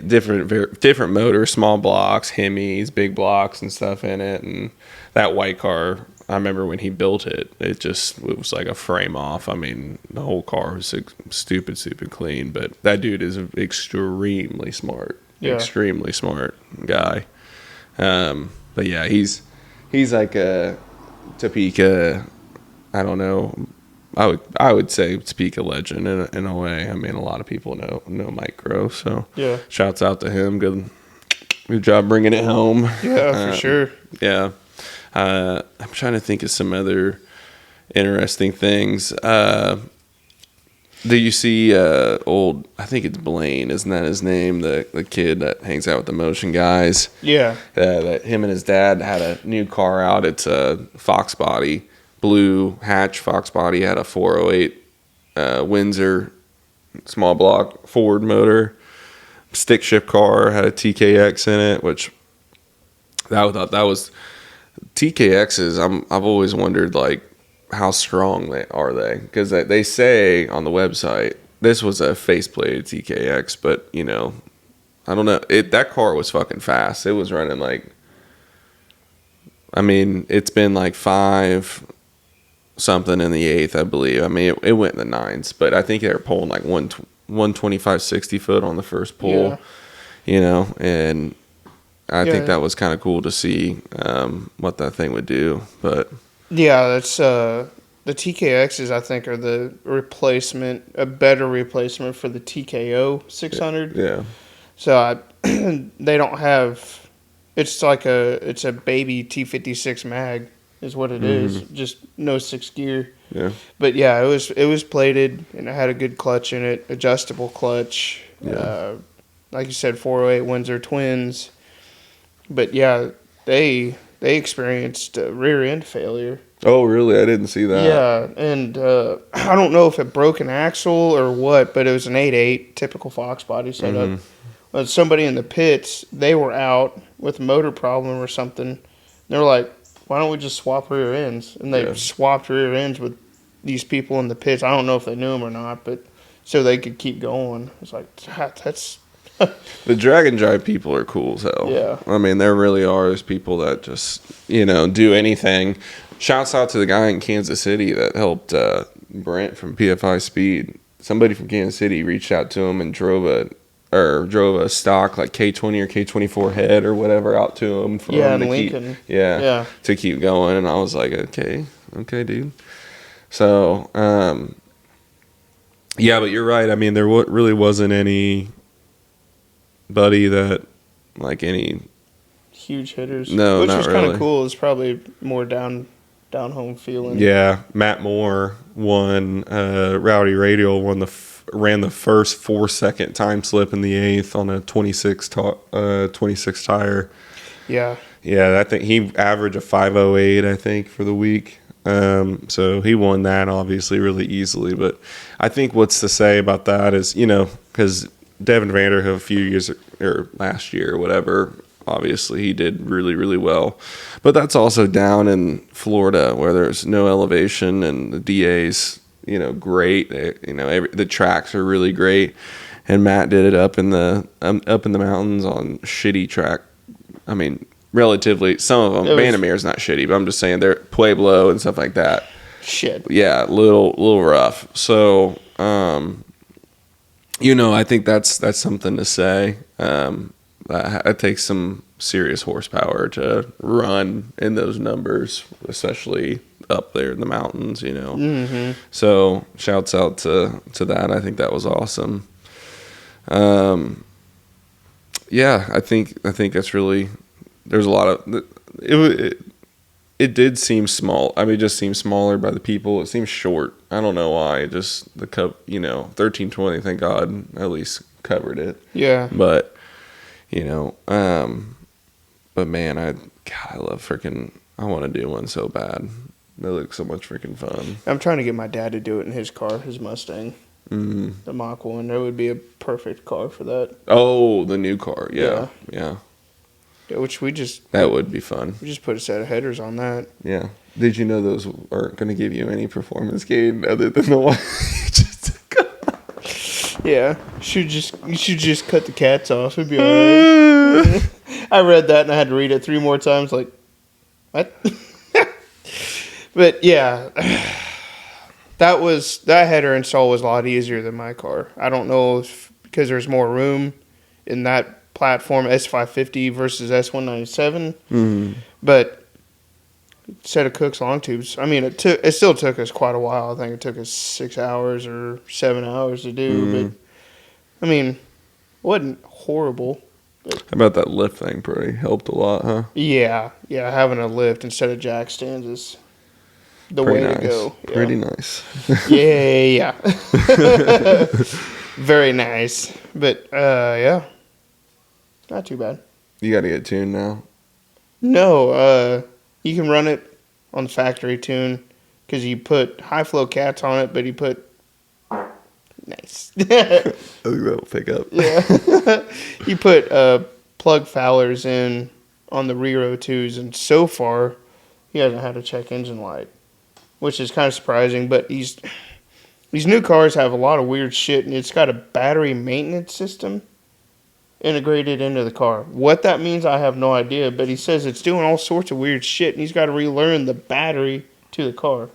different motors, small blocks, Hemis, big blocks, and stuff in it. And that white car, I remember when he built it, it was like a frame off. I mean, the whole car was stupid clean. But that dude is an extremely smart guy. But yeah, he's like a Topeka. I don't know. I would say Topeka legend in a way. I mean, a lot of people know Mike Grove, so yeah. Shouts out to him. Good job bringing it home. Yeah, for sure. Yeah. I'm trying to think of some other interesting things. Do you see old? I think it's Blaine, isn't that his name? The kid that hangs out with the motion guys. Yeah. That him and his dad had a new car out. It's a Fox body. Blue hatch Fox body, had a 408 Windsor small block Ford motor, stick shift car, had a TKX in it, which I thought that was TKXs. I've always wondered like how strong are they, because they say on the website this was a faceplated TKX, but you know, I don't know. That car was fucking fast. It was running like, I mean, it's been like 5 something in the 8th, I believe. I mean, it went in the 9s, but I think they were pulling like 125, 60 foot on the first pull, you know, and I think that was kind of cool to see what that thing would do. But yeah, that's the TKXs, I think, are the replacement, a better replacement for the TKO 600. Yeah. So they don't have, it's a baby T56 mag. Is what it is. Just no 6 gear. Yeah. But yeah, it was plated and it had a good clutch in it, adjustable clutch. Yeah. Like you said, 408 Windsor twins. But yeah, they experienced rear end failure. Oh, really? I didn't see that. Yeah, and I don't know if it broke an axle or what, but it was an 8.8 typical Fox body setup. But somebody in the pits, they were out with a motor problem or something. They were like, why don't we just swap rear ends? And they swapped rear ends with these people in the pits. I don't know if they knew them or not, but so they could keep going. It's like, that's... The drag and drive people are cool as hell. Yeah. I mean, there really are those people that just, you know, do anything. Shouts out to the guy in Kansas City that helped Brent from PFI Speed. Somebody from Kansas City reached out to him and drove a stock like K20 or K24 head or whatever out to him for him to Lincoln. to keep going. And I was like, okay, dude. So, yeah, but you're right. I mean, there really wasn't anybody that like any huge hitters. No, which not was really. kind of cool. It's probably more down home feeling. Yeah, Matt Moore won. Rowdy Radial ran the first 4-second time slip in the 8th on a 26 tire. Yeah. Yeah, I think he averaged a 508, I think, for the week. So he won that obviously really easily. But I think what's to say about that is, you know, because Devin Vanderhoof a few years or last year or whatever, obviously he did really, really well. But that's also down in Florida where there's no elevation and the DA's, you know, great. You know, the tracks are really great. And Matt did it up in the mountains on shitty track. I mean, relatively, some of them. Bandamir's not shitty, but I'm just saying they're Pueblo and stuff like that. Shit. Yeah, little rough. So, you know, I think that's something to say. It takes some serious horsepower to run in those numbers, especially up there in the mountains, you know. Mm-hmm. So shouts out to that. I think that was awesome. Yeah, I think that's really, there's a lot of it did seem small. I mean, it just seemed smaller by the people. It seems short. I don't know why. It just the cup, you know, 1320. Thank God, at least covered it. Yeah. But you know, but man, I love freaking. I want to do one so bad. They look so much freaking fun. I'm trying to get my dad to do it in his car, his Mustang. The Mach 1. That would be a perfect car for that. Oh, the new car. Yeah. Yeah, which That would be fun. We just put a set of headers on that. Yeah. Did you know those aren't going to give you any performance gain other than the one you just took? Yeah. You should just cut the cats off. It'd be alright. I read that and I had to read it 3 more times. Like, what? But yeah, that header install was a lot easier than my car. I don't know if because there's more room in that platform S550 versus S197, but set of Cook's long tubes. I mean, it still took us quite a while. I think it took us 6 hours or 7 hours to do, but I mean, it wasn't horrible. How about that lift thing? Pretty helped a lot, huh? Yeah, having a lift instead of jack stands is the way to go. Yeah. Pretty nice. Yeah. Very nice. But, yeah. Not too bad. You got to get tuned now. No, you can run it on the factory tune because you put high flow cats on it, but you put... Nice. I think that'll pick up. Yeah. You put plug Fowlers in on the Rero 2s, and so far, he hasn't had a check engine light, which is kind of surprising. But these new cars have a lot of weird shit, and it's got a battery maintenance system integrated into the car. What that means, I have no idea, but he says it's doing all sorts of weird shit, and he's got to relearn the battery to the car.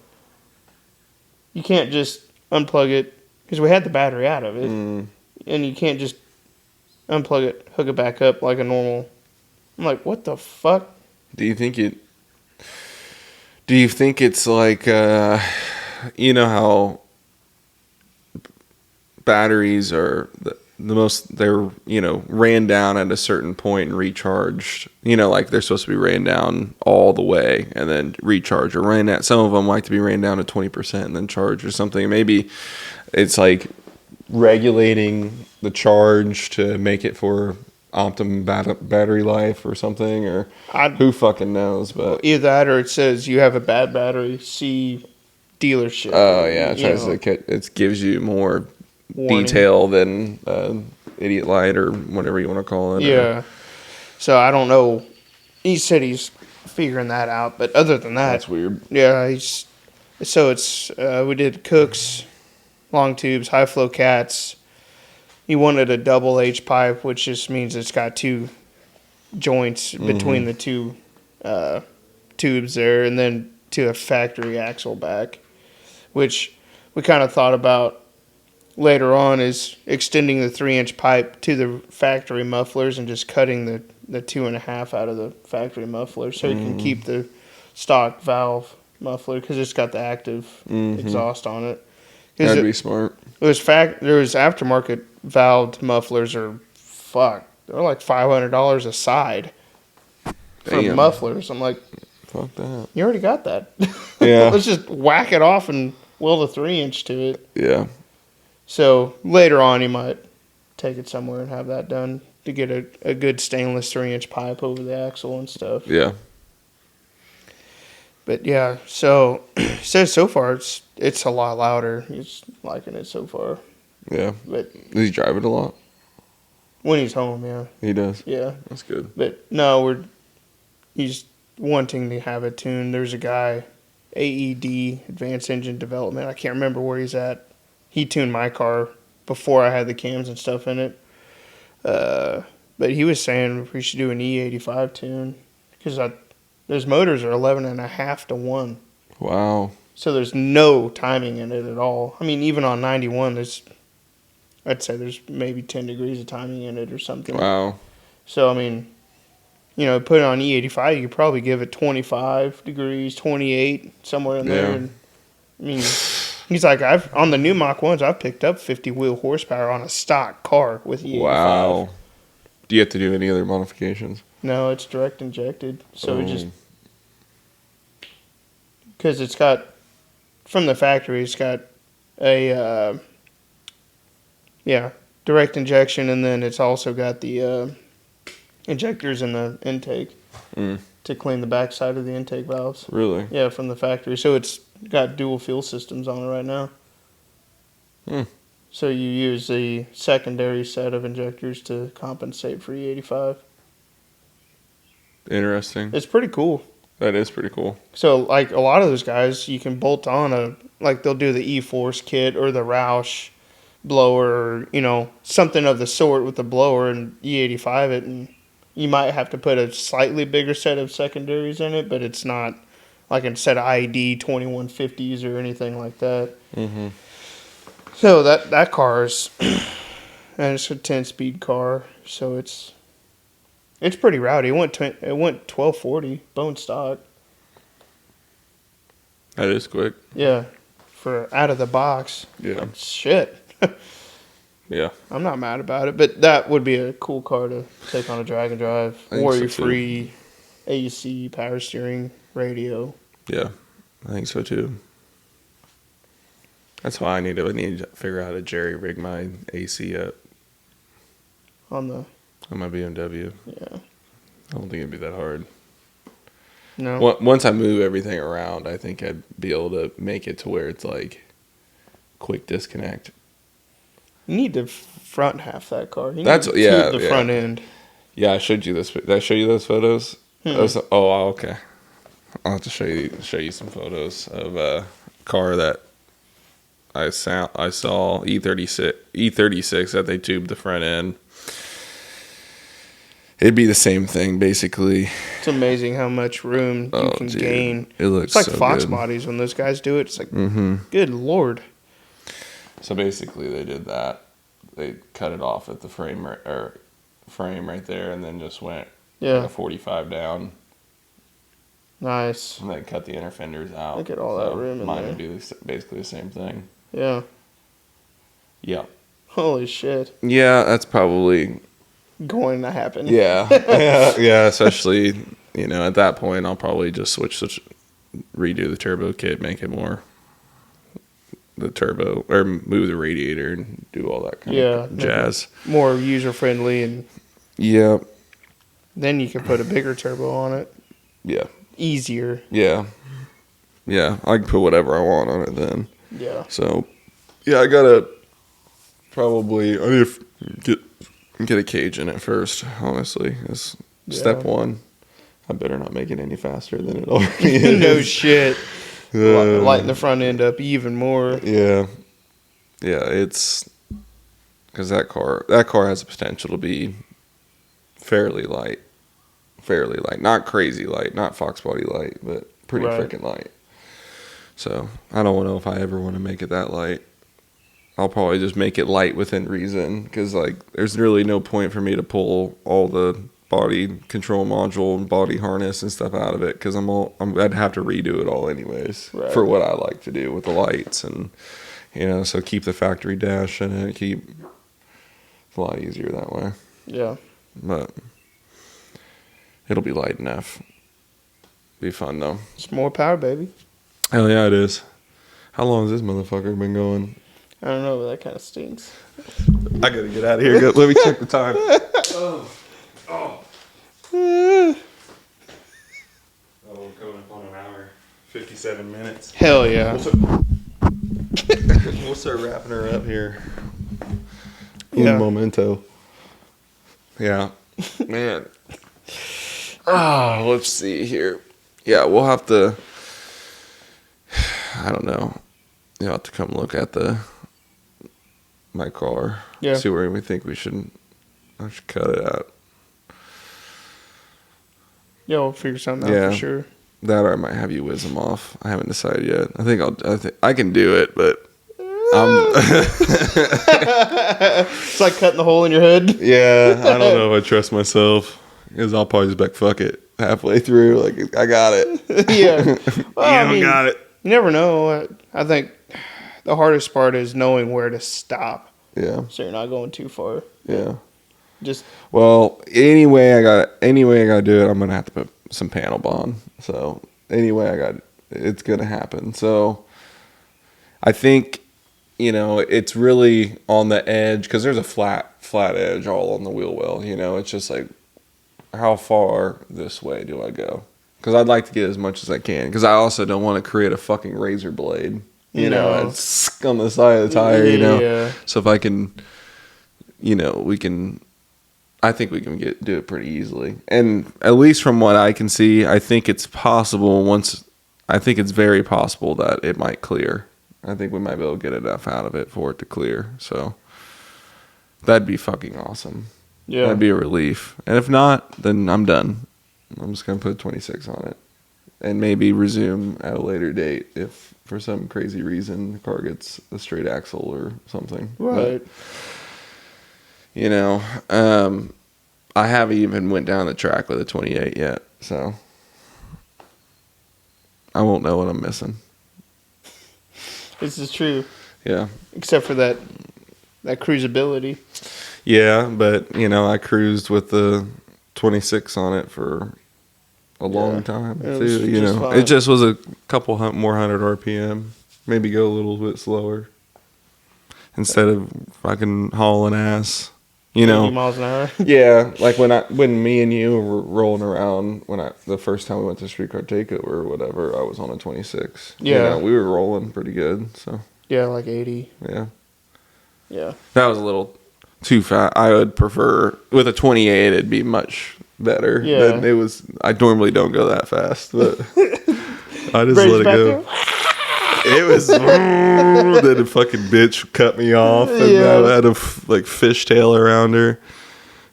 You can't just unplug it, because we had the battery out of it, and you can't just unplug it, hook it back up like a normal. I'm like, what the fuck? Do you think it's like, you know how batteries are the most, they're, ran down at a certain point and recharged, like they're supposed to be ran down all the way and then recharge, or ran at, some of them like to be ran down to 20% and then charge or something. Maybe it's like regulating the charge to make it for optimum battery life or something, or who fucking knows. But either that or it says you have a bad battery, see dealership. Oh yeah, it gives you more warning. Detail than idiot light or whatever you want to call it. Yeah. So I don't know. He said he's figuring that out, but other than that, that's weird. Yeah, we did Cook's long tubes, high flow cats. He wanted a double H pipe, which just means it's got 2 joints between the 2 tubes there, and then to a factory axle back, which we kind of thought about later on is extending the 3-inch pipe to the factory mufflers and just cutting the 2.5 out of the factory muffler so you can keep the stock valve muffler because it's got the active exhaust on it. That'd be smart. There was aftermarket valved mufflers they're like $500 a side for mufflers. I'm like, fuck that. You already got that. Yeah. Let's just whack it off and weld a 3-inch to it. Yeah. So later on, you might take it somewhere and have that done to get a good stainless 3-inch pipe over the axle and stuff. Yeah. But yeah, so it says so far it's a lot louder. He's liking it so far. Yeah. But does he drive it a lot? When he's home, yeah. He does? Yeah. That's good. But no, he's wanting to have it tuned. There's a guy, AED, Advanced Engine Development. I can't remember where he's at. He tuned my car before I had the cams and stuff in it. But he was saying we should do an E85 tune because those motors are 11.5 to 1. Wow. So there's no timing in it at all. I mean, even on 91, I'd say there's maybe 10 degrees of timing in it or something. Wow. So, I mean, put it on E85, you could probably give it 25 degrees, 28, somewhere in there. And, I mean, he's like, on the new Mach 1s, I've picked up 50 wheel horsepower on a stock car with E85. Wow. Do you have to do any other modifications? No, it's direct injected. So it just... Because it's got... From the factory, it's got a... direct injection, and then it's also got the injectors in the intake to clean the backside of the intake valves. Really? Yeah, from the factory. So it's got dual fuel systems on it right now. So you use the secondary set of injectors to compensate for E85. Interesting. It's pretty cool. That is pretty cool. So, like, a lot of those guys, you can bolt on they'll do the E-Force kit or the Roush blower or, something of the sort with the blower and E85 it, and you might have to put a slightly bigger set of secondaries in it, but it's not like a set of IED 2150s or anything like that. Mm-hmm. So that car is, and it's a 10-speed car, so it's pretty rowdy. It went 1240 bone stock. That is quick. Yeah, for out of the box. Yeah. Shit. Yeah. I'm not mad about it, but that would be a cool car to take on a drag and drive. Worry free, AC, power steering, radio. Yeah, I think so too. That's why I need to figure out how to jerry rig my AC up On my BMW. Yeah. I don't think it'd be that hard. No. Once I move everything around, I think I'd be able to make it to where it's like quick disconnect. You need to front half that car. You That's need to yeah. tube the front end. Yeah, I showed you this. Did I show you those photos? Oh, okay. I'll have to show you some photos of a car that I saw E36 that they tubed the front end. It'd be the same thing basically. It's amazing how much room you can gain. It looks it's like so Fox good. bodies when those guys do it. It's like, good Lord. So basically, they did that. They cut it off at the frame right there, and then just went like a 45 down. Nice. And then cut the inner fenders out. Look at all that room in mine there. would be basically the same thing. Yeah. Yeah. Holy shit. Yeah, that's probably going to happen. Yeah. Yeah. Especially, at that point, I'll probably just redo the turbo kit, make it more the turbo, or move the radiator and do all that kind of jazz. More user friendly, and then you can put a bigger turbo on it. Yeah. Easier. Yeah. Yeah. I can put whatever I want on it then. Yeah. So, yeah, I gotta probably I need to get a cage in it first. Honestly, is step one. I better not make it any faster than it already is. No shit. Lighten the front end up even more. Yeah. Yeah, it's because that car has the potential to be fairly light, not crazy light, not Fox body light, but pretty freaking light. So I don't know if I ever want to make it that light. I'll probably just make it light within reason, because there's really no point for me to pull all the body control module and body harness and stuff out of it, because I'd have to redo it all anyways for what I like to do with the lights, and so keep the factory dash in it. It's a lot easier that way. Yeah, but it'll be light enough. Be fun though. It's more power, baby. Hell yeah, it is. How long has this motherfucker been going? I don't know, but that kind of stinks. I gotta get out of here. Let me check the time. Oh, we're coming up on an hour, 57 minutes. Hell yeah. We'll start wrapping her up here. Yeah. Memento. Yeah. Man. Let's see here. Yeah, we'll have to. I don't know. You'll have to come look at my car. Yeah. See where we think I should cut it out. Yeah, we'll figure something out for sure. That or I might have you whiz them off. I haven't decided yet. I think I can do it, but it's like cutting the hole in your head. Yeah, I don't know if I trust myself, because I'll probably just fuck it halfway through. Like, I got it. Yeah. Well, I got it. You never know. I think the hardest part is knowing where to stop. Yeah. So you're not going too far. Yeah. Any way I got to do it, I'm gonna have to put some panel bond. So anyway, it's gonna happen. So I think it's really on the edge, because there's a flat edge all on the wheel well. It's just like, how far this way do I go? Because I'd like to get as much as I can, because I also don't want to create a fucking razor blade. You know, No. it's on the side of the tire, you know. Yeah. So if I can, you know, I think we can do it pretty easily. And at least from what I can see, I think it's possible I think it's very possible that it might clear. I think we might be able to get enough out of it for it to clear. So that'd be fucking awesome. Yeah. That'd be a relief. And if not, then I'm done. I'm just going to put 26 on it. And maybe resume at a later date if for some crazy reason the car gets a straight axle or something. Right. But, you know, I haven't even went down the track with a 28 yet, so I won't know what I'm missing. This is true. Yeah. Except for that cruisability. Yeah, but, you know, I cruised with the 26 on it for a long time, too. You know, fine. it just was a couple more hundred RPM. Maybe go a little bit slower instead of fucking hauling ass. You know, 80 miles an hour. Yeah, like when me and you were rolling around the first time we went to Streetcar Takeover or whatever, I was on a 26. Yeah, you know, we were rolling pretty good. So yeah, like 80. Yeah, that was a little too fast. I would prefer with a 28. It'd be much better. Yeah, than it was. I normally don't go that fast, but I just Bret's let it go. It was then the fucking bitch cut me off, and I had a fishtail around her.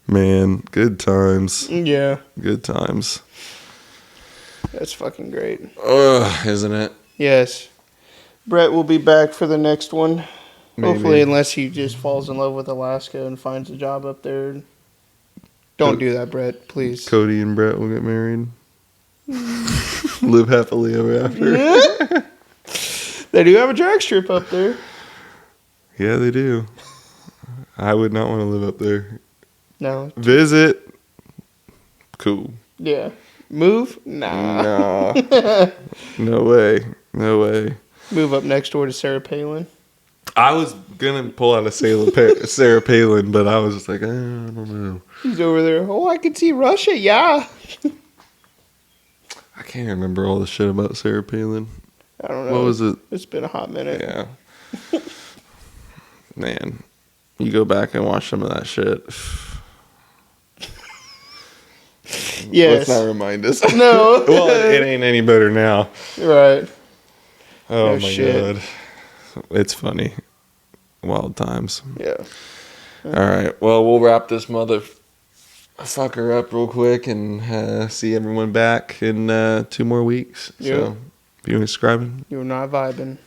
Man, good times. Yeah, good times. That's fucking great. Ugh, isn't it? Yes, Bret will be back for the next one. Maybe. Hopefully, unless he just falls in love with Alaska and finds a job up there. Don't do that, Bret. Please. Cody and Bret will get married. Live happily ever after. Yeah. They do have a drag strip up there. Yeah, they do. I would not want to live up there. No. Visit. Cool. Yeah. Move? Nah. No way. No way. Move up next door to Sarah Palin. I was going to pull out a Sarah Palin, but I was just like, I don't know. He's over there. Oh, I can see Russia. Yeah. I can't remember all the shit about Sarah Palin. I don't know. What was it? It's been a hot minute. Yeah. Man, you go back and watch some of that shit. Yes. Let's not remind us. No. Well, it ain't any better now. Right. Oh, No my shit. God. It's funny. Wild times. Yeah. All right. Well, we'll wrap this motherfucker up real quick and see everyone back in 2 more weeks. Yeah. So, if you're subscribing. You're not vibing.